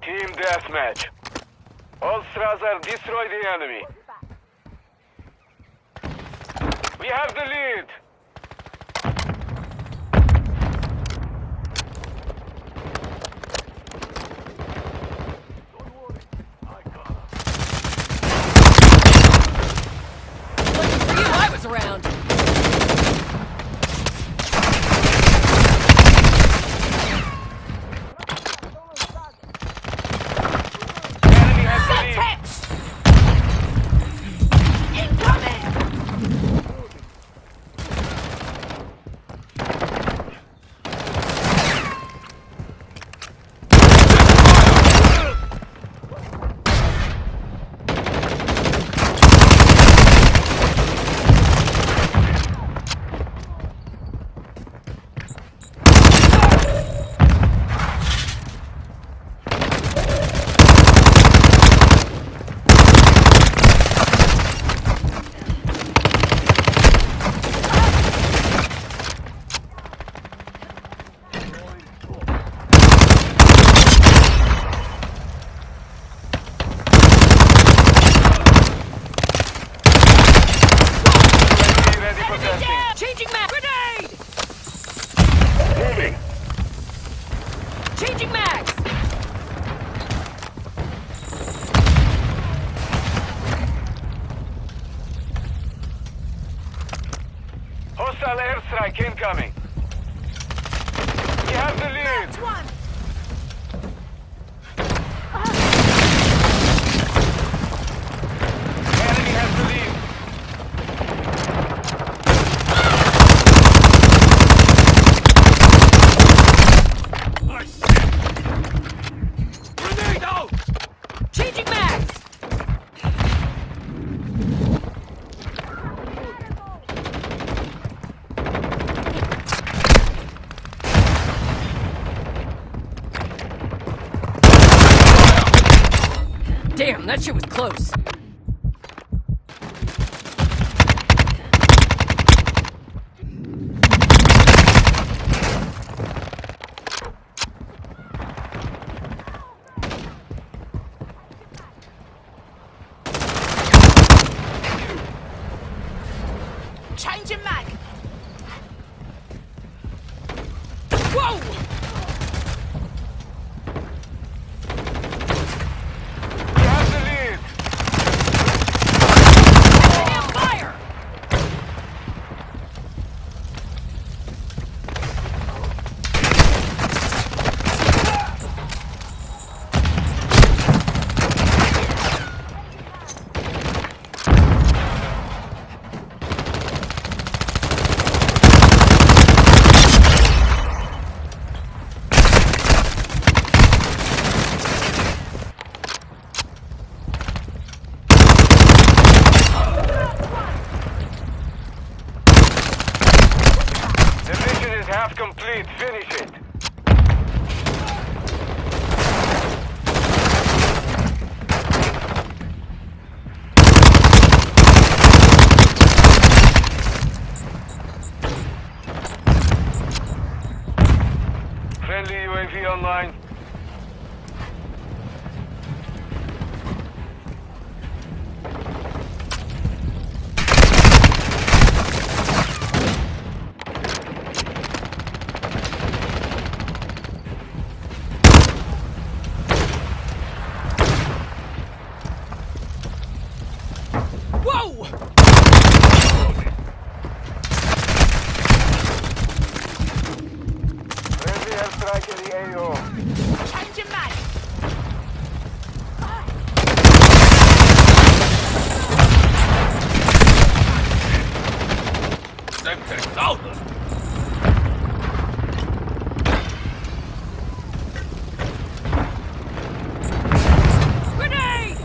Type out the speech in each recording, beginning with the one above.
Team deathmatch. All Strasser, destroy the enemy. We have the lead. I was around. Enemy has the lead. Ready for testing. Changing mag. Grenade! Moving. Changing mags. Hostile airstrike incoming. We have the lead. One. Enemy has the lead. Grenade out! Changing mags. Damn, that shit was close. Changing mag. Whoa! We have the lead. Damn fire! The mission is half complete. Finish it. Friendly UAV online. Whoa! Friendly airstrike in the AO. Changing mag. Grenade!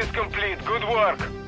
is complete. Good work.